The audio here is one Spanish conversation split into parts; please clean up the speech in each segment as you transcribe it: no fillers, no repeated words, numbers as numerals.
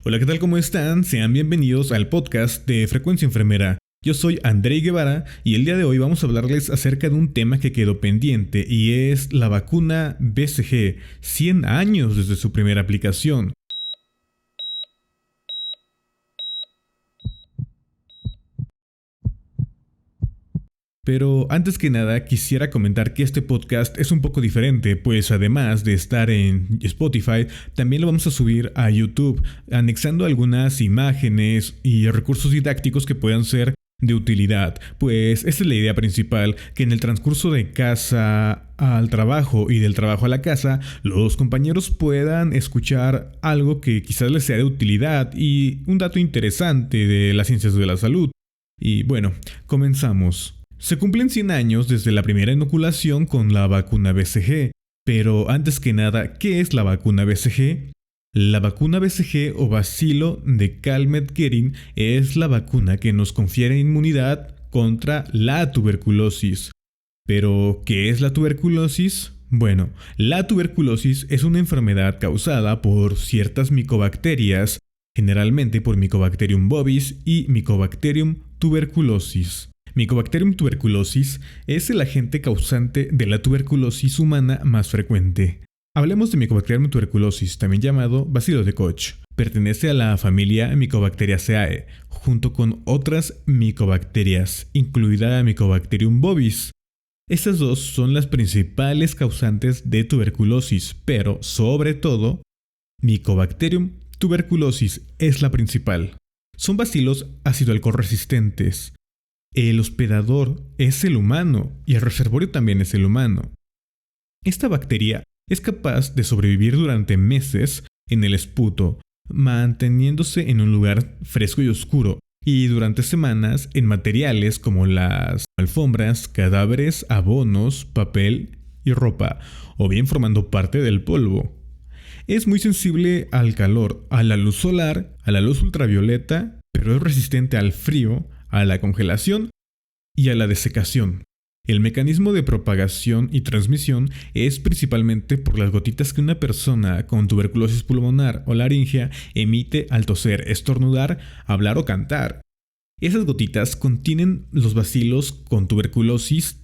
Hola, ¿qué tal? ¿Cómo están? Sean bienvenidos al podcast de Frecuencia Enfermera. Yo soy Andrei Guevara y el día de hoy vamos a hablarles acerca de un tema que quedó pendiente y es la vacuna BCG, 100 años desde su primera aplicación. Pero antes que nada quisiera comentar que este podcast es un poco diferente, pues además de estar en Spotify, también lo vamos a subir a YouTube, anexando algunas imágenes y recursos didácticos que puedan ser de utilidad. Pues esta es la idea principal, que en el transcurso de casa al trabajo y del trabajo a la casa, los compañeros puedan escuchar algo que quizás les sea de utilidad y un dato interesante de las ciencias de la salud. Y bueno, comenzamos. Se cumplen 100 años desde la primera inoculación con la vacuna BCG, pero antes que nada, ¿qué es la vacuna BCG? La vacuna BCG o bacilo de Calmette-Guerin es la vacuna que nos confiere inmunidad contra la tuberculosis. ¿Pero qué es la tuberculosis? Bueno, la tuberculosis es una enfermedad causada por ciertas micobacterias, generalmente por Mycobacterium bovis y Mycobacterium tuberculosis. Mycobacterium tuberculosis es el agente causante de la tuberculosis humana más frecuente. Hablemos de Mycobacterium tuberculosis, también llamado bacilo de Koch. Pertenece a la familia Mycobacteriaceae, junto con otras micobacterias, incluida Mycobacterium bovis. Estas dos son las principales causantes de tuberculosis, pero sobre todo, Mycobacterium tuberculosis es la principal. Son bacilos ácido alcohol resistentes. El hospedador es el humano y el reservorio también es el humano. Esta bacteria es capaz de sobrevivir durante meses en el esputo, manteniéndose en un lugar fresco y oscuro, y durante semanas en materiales como las alfombras, cadáveres, abonos, papel y ropa, o bien formando parte del polvo. Es muy sensible al calor, a la luz solar, a la luz ultravioleta, pero es resistente al frío, a la congelación y a la desecación. El mecanismo de propagación y transmisión es principalmente por las gotitas que una persona con tuberculosis pulmonar o laringea emite al toser, estornudar, hablar o cantar. Esas gotitas contienen los bacilos con tuberculosis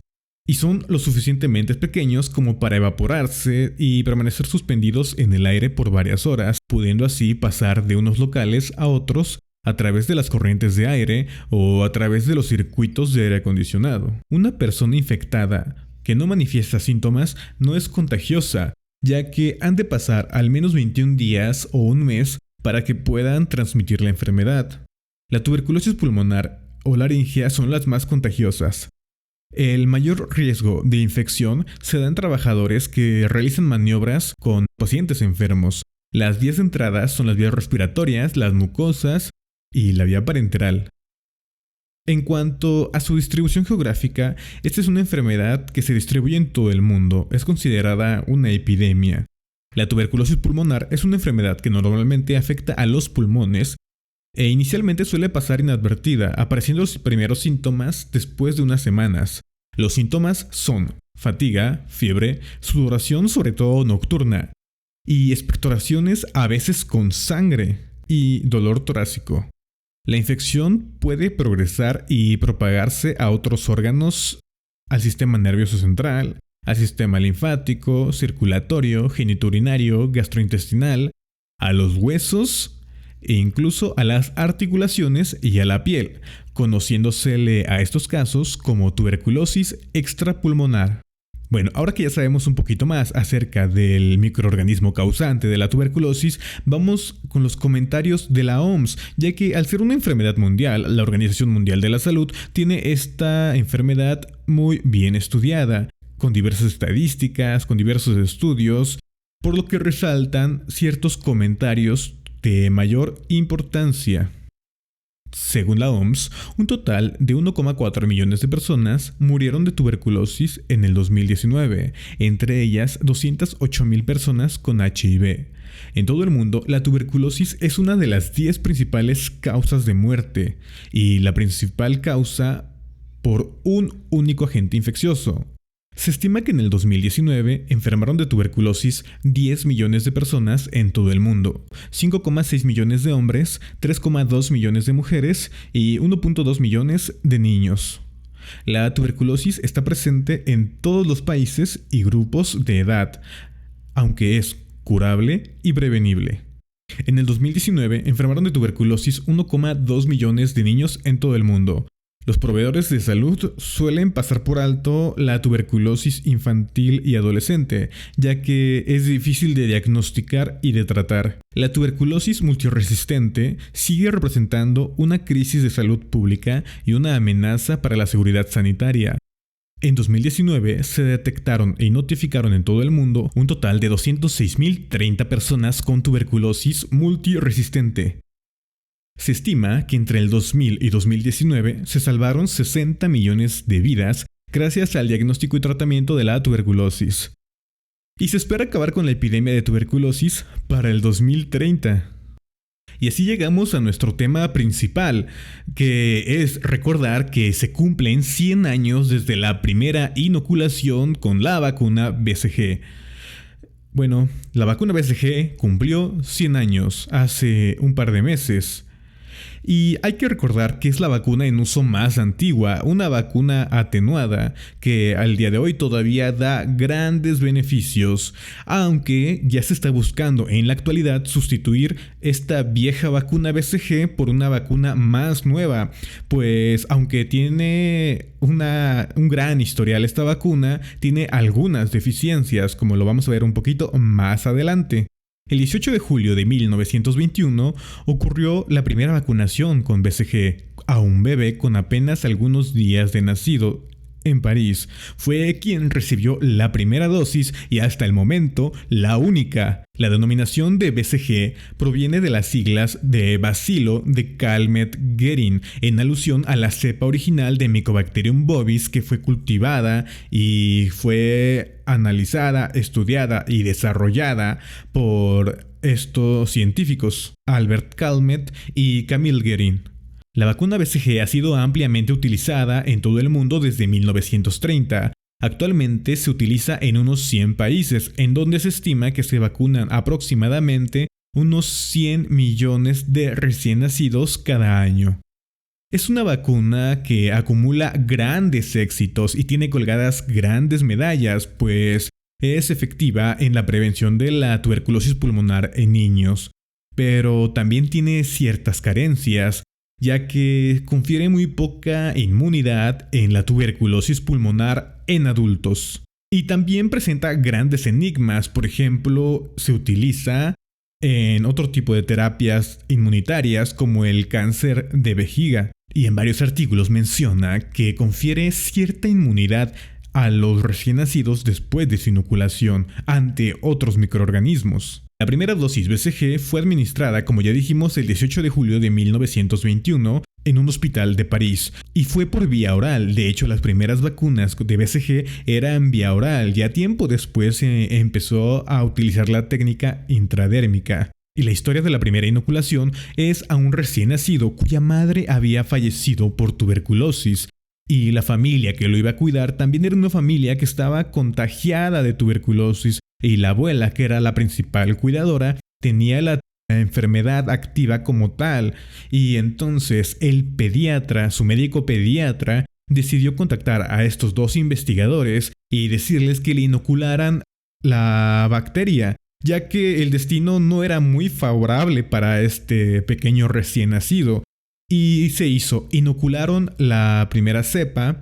y son lo suficientemente pequeños como para evaporarse y permanecer suspendidos en el aire por varias horas, pudiendo así pasar de unos locales a otros a través de las corrientes de aire o a través de los circuitos de aire acondicionado. Una persona infectada que no manifiesta síntomas no es contagiosa, ya que han de pasar al menos 21 días o un mes para que puedan transmitir la enfermedad. La tuberculosis pulmonar o laringea son las más contagiosas. El mayor riesgo de infección se da en trabajadores que realizan maniobras con pacientes enfermos. Las vías de entrada son las vías respiratorias, las mucosas y la vía parenteral. En cuanto a su distribución geográfica, esta es una enfermedad que se distribuye en todo el mundo. Es considerada una epidemia. La tuberculosis pulmonar es una enfermedad que normalmente afecta a los pulmones e inicialmente suele pasar inadvertida, apareciendo los primeros síntomas después de unas semanas. Los síntomas son fatiga, fiebre, sudoración sobre todo nocturna y expectoraciones a veces con sangre y dolor torácico. La infección puede progresar y propagarse a otros órganos, al sistema nervioso central, al sistema linfático, circulatorio, genitourinario, gastrointestinal, a los huesos e incluso a las articulaciones y a la piel, conociéndosele a estos casos como tuberculosis extrapulmonar. Bueno, ahora que ya sabemos un poquito más acerca del microorganismo causante de la tuberculosis, vamos con los comentarios de la OMS, ya que al ser una enfermedad mundial, la Organización Mundial de la Salud tiene esta enfermedad muy bien estudiada, con diversas estadísticas, con diversos estudios, por lo que resaltan ciertos comentarios de mayor importancia. Según la OMS, un total de 1,4 millones de personas murieron de tuberculosis en el 2019, entre ellas 208,000 personas con HIV. En todo el mundo, la tuberculosis es una de las 10 principales causas de muerte y la principal causa por un único agente infeccioso. Se estima que en el 2019 enfermaron de tuberculosis 10 millones de personas en todo el mundo, 5,6 millones de hombres, 3,2 millones de mujeres y 1,2 millones de niños. La tuberculosis está presente en todos los países y grupos de edad, aunque es curable y prevenible. En el 2019 enfermaron de tuberculosis 1,2 millones de niños en todo el mundo. Los proveedores de salud suelen pasar por alto la tuberculosis infantil y adolescente, ya que es difícil de diagnosticar y de tratar. La tuberculosis multiresistente sigue representando una crisis de salud pública y una amenaza para la seguridad sanitaria. En 2019 se detectaron y notificaron en todo el mundo un total de 206.030 personas con tuberculosis multiresistente. Se estima que entre el 2000 y 2019 se salvaron 60 millones de vidas gracias al diagnóstico y tratamiento de la tuberculosis. Y se espera acabar con la epidemia de tuberculosis para el 2030. Y así llegamos a nuestro tema principal, que es recordar que se cumplen 100 años desde la primera inoculación con la vacuna BCG. Bueno, la vacuna BCG cumplió 100 años hace un par de meses. Y hay que recordar que es la vacuna en uso más antigua, una vacuna atenuada que al día de hoy todavía da grandes beneficios, aunque ya se está buscando en la actualidad sustituir esta vieja vacuna BCG por una vacuna más nueva, pues aunque tiene un gran historial esta vacuna, tiene algunas deficiencias, como lo vamos a ver un poquito más adelante. El 18 de julio de 1921 ocurrió la primera vacunación con BCG a un bebé con apenas algunos días de nacido en París. Fue quien recibió la primera dosis y hasta el momento la única. La denominación de BCG proviene de las siglas de Bacilo de Calmette-Guerin, en alusión a la cepa original de Mycobacterium bovis que fue cultivada y fue analizada, estudiada y desarrollada por estos científicos, Albert Calmette y Camille Guerin. La vacuna BCG ha sido ampliamente utilizada en todo el mundo desde 1930. Actualmente se utiliza en unos 100 países, en donde se estima que se vacunan aproximadamente unos 100 millones de recién nacidos cada año. Es una vacuna que acumula grandes éxitos y tiene colgadas grandes medallas, pues es efectiva en la prevención de la tuberculosis pulmonar en niños, pero también tiene ciertas carencias, ya que confiere muy poca inmunidad en la tuberculosis pulmonar en adultos. Y también presenta grandes enigmas, por ejemplo, se utiliza en otro tipo de terapias inmunitarias como el cáncer de vejiga. Y en varios artículos menciona que confiere cierta inmunidad a los recién nacidos después de su inoculación ante otros microorganismos. La primera dosis BCG fue administrada, como ya dijimos, el 18 de julio de 1921 en un hospital de París y fue por vía oral. De hecho, las primeras vacunas de BCG eran vía oral. Ya tiempo después se empezó a utilizar la técnica intradérmica. Y la historia de la primera inoculación es a un recién nacido cuya madre había fallecido por tuberculosis. Y la familia que lo iba a cuidar también era una familia que estaba contagiada de tuberculosis. Y la abuela, que era la principal cuidadora, tenía la enfermedad activa como tal. Y entonces el pediatra, su médico pediatra, decidió contactar a estos dos investigadores y decirles que le inocularan la bacteria, ya que el destino no era muy favorable para este pequeño recién nacido. Y se hizo, inocularon la primera cepa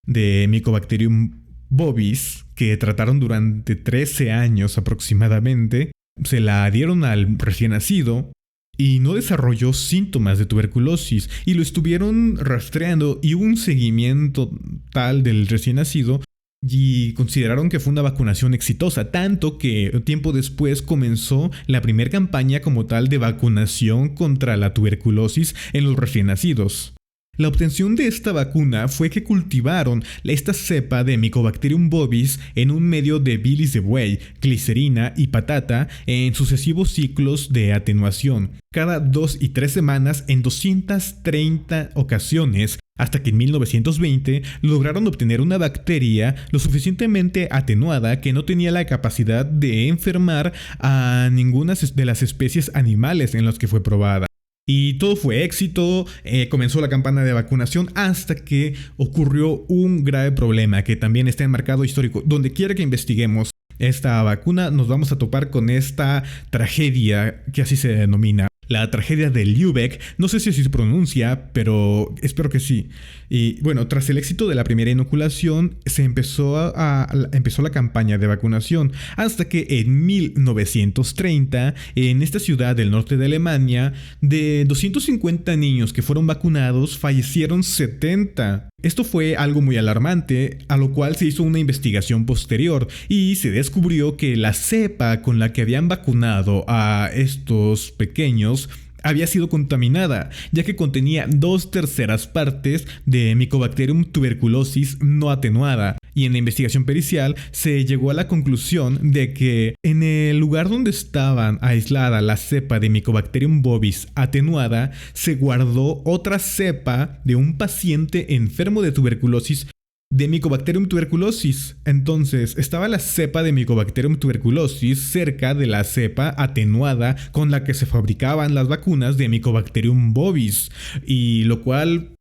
de Mycobacterium bovis, que trataron durante 13 años aproximadamente. Se la dieron al recién nacido y no desarrolló síntomas de tuberculosis y lo estuvieron rastreando y hubo un seguimiento tal del recién nacido y consideraron que fue una vacunación exitosa, tanto que tiempo después comenzó la primera campaña como tal de vacunación contra la tuberculosis en los recién nacidos. La obtención de esta vacuna fue que cultivaron esta cepa de Mycobacterium bovis en un medio de bilis de buey, glicerina y patata en sucesivos ciclos de atenuación, cada 2 y 3 semanas en 230 ocasiones, hasta que en 1920 lograron obtener una bacteria lo suficientemente atenuada que no tenía la capacidad de enfermar a ninguna de las especies animales en las que fue probada. Y todo fue éxito, comenzó la campaña de vacunación hasta que ocurrió un grave problema que también está enmarcado histórico. Donde quiera que investiguemos esta vacuna nos vamos a topar con esta tragedia que así se denomina. La tragedia de Lübeck, no sé si así se pronuncia, pero espero que sí. Y bueno, tras el éxito de la primera inoculación, empezó la campaña de vacunación, hasta que en 1930, en esta ciudad del norte de Alemania, de 250 niños que fueron vacunados, fallecieron 70. Esto fue algo muy alarmante, a lo cual se hizo una investigación posterior y se descubrió que la cepa con la que habían vacunado a estos pequeños había sido contaminada, ya que contenía 2/3 partes de Mycobacterium tuberculosis no atenuada. Y en la investigación pericial se llegó a la conclusión de que en el lugar donde estaban aislada la cepa de Mycobacterium bovis atenuada, se guardó otra cepa de un paciente enfermo de tuberculosis de Mycobacterium tuberculosis. Entonces, estaba la cepa de Mycobacterium tuberculosis cerca de la cepa atenuada con la que se fabricaban las vacunas de Mycobacterium bovis, y lo cual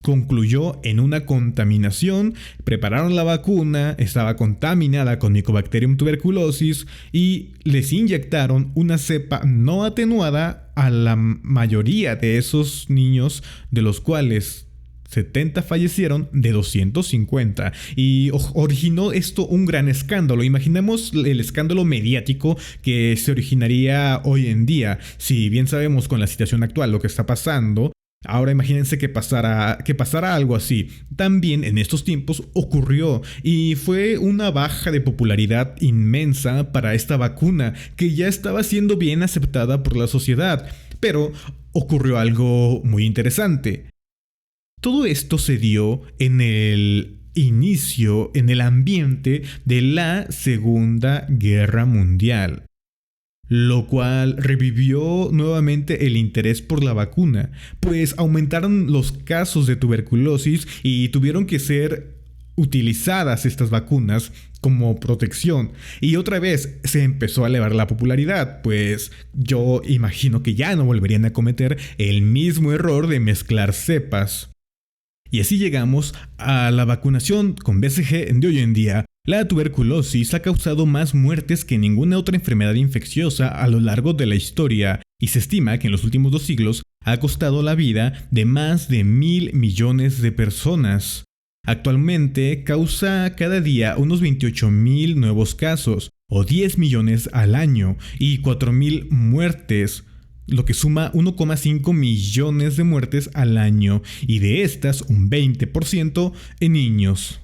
concluyó en una contaminación. Prepararon la vacuna, estaba contaminada con Mycobacterium tuberculosis y les inyectaron una cepa no atenuada a la mayoría de esos niños, de los cuales 70 fallecieron de 250, y originó esto un gran escándalo. Imaginemos el escándalo mediático que se originaría hoy en día. Si bien sabemos con la situación actual lo que está pasando, ahora imagínense que pasara algo así. También en estos tiempos ocurrió, y fue una baja de popularidad inmensa para esta vacuna que ya estaba siendo bien aceptada por la sociedad. Pero ocurrió algo muy interesante. Todo esto se dio en el inicio, en el ambiente de la Segunda Guerra Mundial, lo cual revivió nuevamente el interés por la vacuna, pues aumentaron los casos de tuberculosis y tuvieron que ser utilizadas estas vacunas como protección. Y otra vez se empezó a elevar la popularidad, pues yo imagino que ya no volverían a cometer el mismo error de mezclar cepas. Y así llegamos a la vacunación con BCG de hoy en día. La tuberculosis ha causado más muertes que ninguna otra enfermedad infecciosa a lo largo de la historia, y se estima que en los últimos 2 siglos ha costado la vida de más de 1.000 millones de personas. Actualmente causa cada día unos 28.000 nuevos casos, o 10 millones al año, y 4.000 muertes, lo que suma 1,5 millones de muertes al año, y de estas un 20% en niños.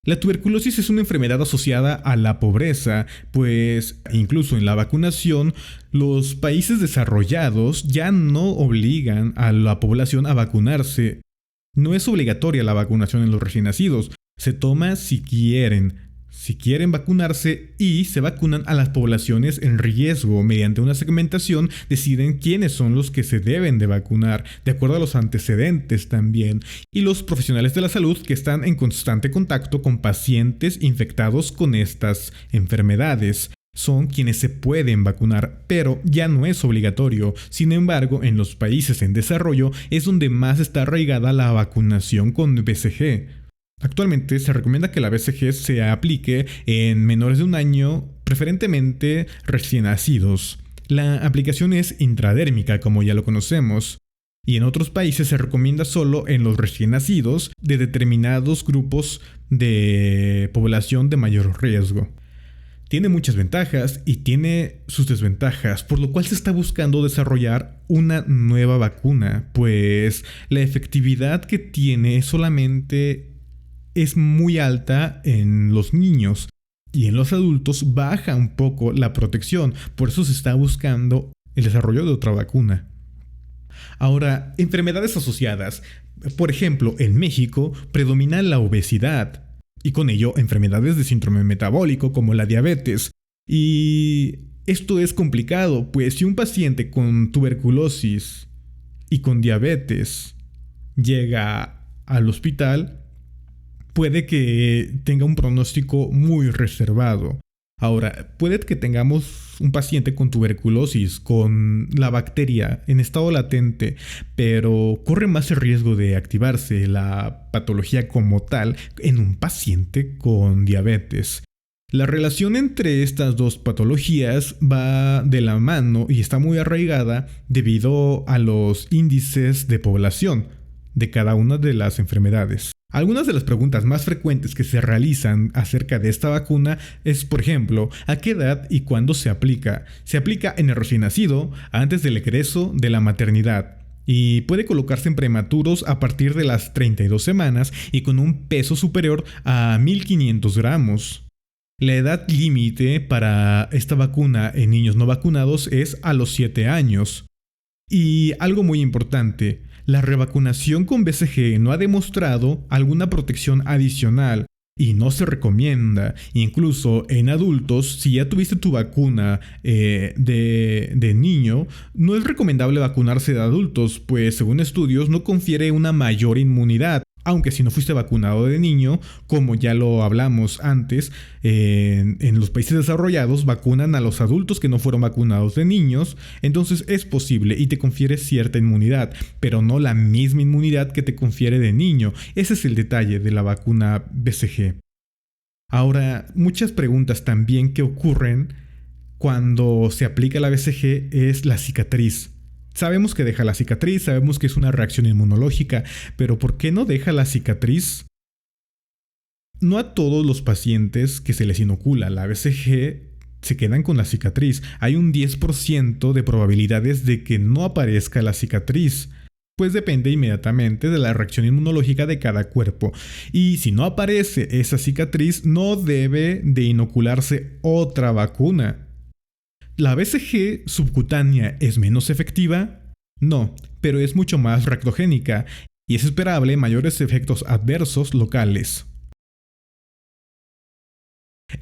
La tuberculosis es una enfermedad asociada a la pobreza, pues incluso en la vacunación, los países desarrollados ya no obligan a la población a vacunarse. No es obligatoria la vacunación en los recién nacidos, se toma si quieren vacunarse, y se vacunan a las poblaciones en riesgo. Mediante una segmentación deciden quiénes son los que se deben de vacunar, de acuerdo a los antecedentes también, y los profesionales de la salud que están en constante contacto con pacientes infectados con estas enfermedades son quienes se pueden vacunar, pero ya no es obligatorio. Sin embargo, en los países en desarrollo es donde más está arraigada la vacunación con BCG. Actualmente se recomienda que la BCG se aplique en menores de 1 año, preferentemente recién nacidos. La aplicación es intradérmica, como ya lo conocemos, y en otros países se recomienda solo en los recién nacidos de determinados grupos de población de mayor riesgo. Tiene muchas ventajas y tiene sus desventajas, por lo cual se está buscando desarrollar una nueva vacuna, pues la efectividad que tiene solamente es muy alta en los niños, y en los adultos baja un poco la protección. Por eso se está buscando el desarrollo de otra vacuna. Ahora, enfermedades asociadas. Por ejemplo, en México predomina la obesidad, y con ello enfermedades de síndrome metabólico como la diabetes. Y esto es complicado, pues si un paciente con tuberculosis y con diabetes llega al hospital, puede que tenga un pronóstico muy reservado. Ahora, puede que tengamos un paciente con tuberculosis, con la bacteria en estado latente, pero corre más el riesgo de activarse la patología como tal en un paciente con diabetes. La relación entre estas dos patologías va de la mano y está muy arraigada debido a los índices de población de cada una de las enfermedades. Algunas de las preguntas más frecuentes que se realizan acerca de esta vacuna es, por ejemplo, ¿a qué edad y cuándo se aplica? Se aplica en el recién nacido, antes del egreso de la maternidad, y puede colocarse en prematuros a partir de las 32 semanas y con un peso superior a 1500 gramos. La edad límite para esta vacuna en niños no vacunados es a los 7 años. Y algo muy importante, la revacunación con BCG no ha demostrado alguna protección adicional y no se recomienda. Incluso en adultos, si ya tuviste tu vacuna de niño, no es recomendable vacunarse de adultos, pues según estudios no confiere una mayor inmunidad. Aunque si no fuiste vacunado de niño, como ya lo hablamos antes, en los países desarrollados vacunan a los adultos que no fueron vacunados de niños, entonces es posible y te confiere cierta inmunidad, pero no la misma inmunidad que te confiere de niño. Ese es el detalle de la vacuna BCG. Ahora, muchas preguntas también que ocurren cuando se aplica la BCG es la cicatriz. Sabemos que deja la cicatriz, sabemos que es una reacción inmunológica, pero ¿por qué no deja la cicatriz? No a todos los pacientes que se les inocula la BCG se quedan con la cicatriz. Hay un 10% de probabilidades de que no aparezca la cicatriz, pues depende inmediatamente de la reacción inmunológica de cada cuerpo. Y si no aparece esa cicatriz, no debe de inocularse otra vacuna. ¿La BCG subcutánea es menos efectiva? No, pero es mucho más reactogénica y es esperable mayores efectos adversos locales.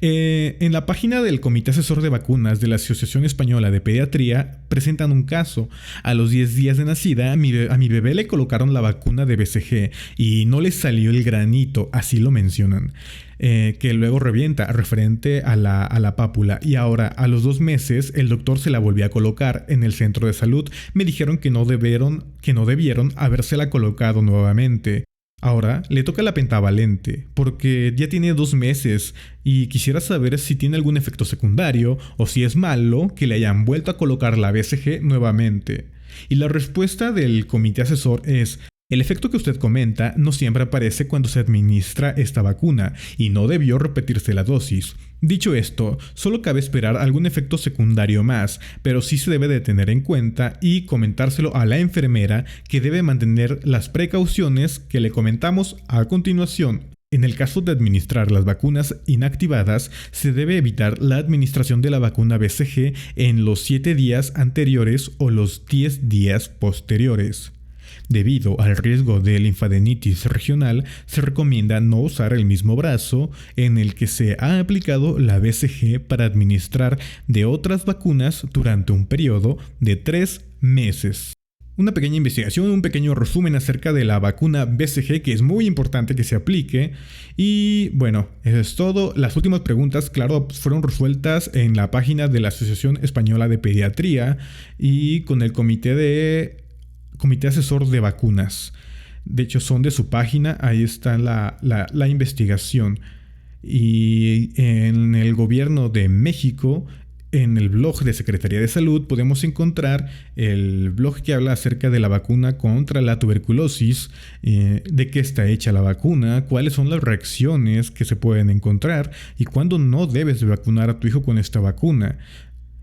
En la página del Comité Asesor de Vacunas de la Asociación Española de Pediatría presentan un caso. A los 10 días de nacida, a mi bebé le colocaron la vacuna de BCG y no le salió el granito, así lo mencionan, que luego revienta referente a la pápula. Y ahora, a los 2 meses, el doctor se la volvió a colocar en el centro de salud. Me dijeron que no debieron habérsela colocado nuevamente. Ahora le toca la pentavalente, porque ya tiene 2 meses y quisiera saber si tiene algún efecto secundario o si es malo que le hayan vuelto a colocar la BCG nuevamente. Y la respuesta del comité asesor es: el efecto que usted comenta no siempre aparece cuando se administra esta vacuna y no debió repetirse la dosis. Dicho esto, solo cabe esperar algún efecto secundario más, pero sí se debe de tener en cuenta y comentárselo a la enfermera, que debe mantener las precauciones que le comentamos a continuación. En el caso de administrar las vacunas inactivadas, se debe evitar la administración de la vacuna BCG en los 7 días anteriores o los 10 días posteriores. Debido al riesgo de linfadenitis regional, se recomienda no usar el mismo brazo en el que se ha aplicado la BCG para administrar de otras vacunas durante un periodo de 3 meses. Una pequeña investigación, un pequeño resumen acerca de la vacuna BCG, que es muy importante que se aplique. Y bueno, eso es todo. Las últimas preguntas, claro, fueron resueltas en la página de la Asociación Española de Pediatría y con el Comité Asesor de Vacunas. De hecho, son de su página, ahí está la investigación. Y en el gobierno de México, en el blog de Secretaría de Salud, podemos encontrar el blog que habla acerca de la vacuna contra la tuberculosis, de qué está hecha la vacuna, cuáles son las reacciones que se pueden encontrar y cuándo no debes de vacunar a tu hijo con esta vacuna.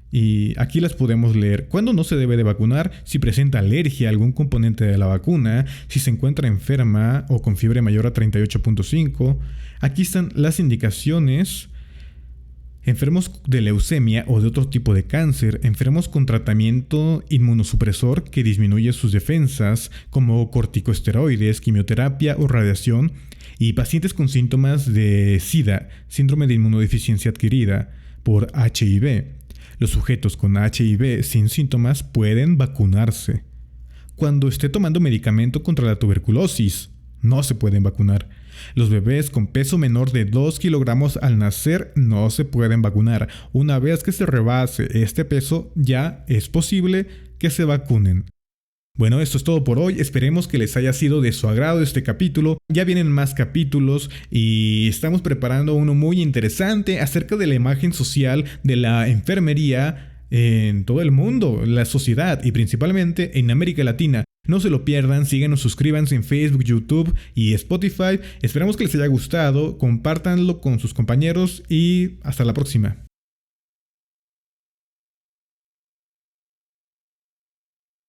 Y aquí las podemos leer. ¿Cuándo no se debe de vacunar? Si presenta alergia a algún componente de la vacuna, si se encuentra enferma o con fiebre mayor a 38.5. Aquí están las indicaciones. Enfermos de leucemia o de otro tipo de cáncer, enfermos con tratamiento inmunosupresor que disminuye sus defensas, como corticosteroides, quimioterapia o radiación, y pacientes con síntomas de SIDA, síndrome de inmunodeficiencia adquirida, por HIV. Los sujetos con HIV sin síntomas pueden vacunarse. cuando esté tomando medicamento contra la tuberculosis. No se pueden vacunar. Los bebés con peso menor de 2 kilogramos al nacer no se pueden vacunar. Una vez que se rebase este peso, ya es posible que se vacunen. Bueno, esto es todo por hoy. Esperemos que les haya sido de su agrado este capítulo. Ya vienen más capítulos y estamos preparando uno muy interesante acerca de la imagen social de la enfermería en todo el mundo, la sociedad y principalmente en América Latina. No se lo pierdan, síganos, suscríbanse en Facebook, YouTube y Spotify. Esperamos que les haya gustado, compártanlo con sus compañeros y hasta la próxima.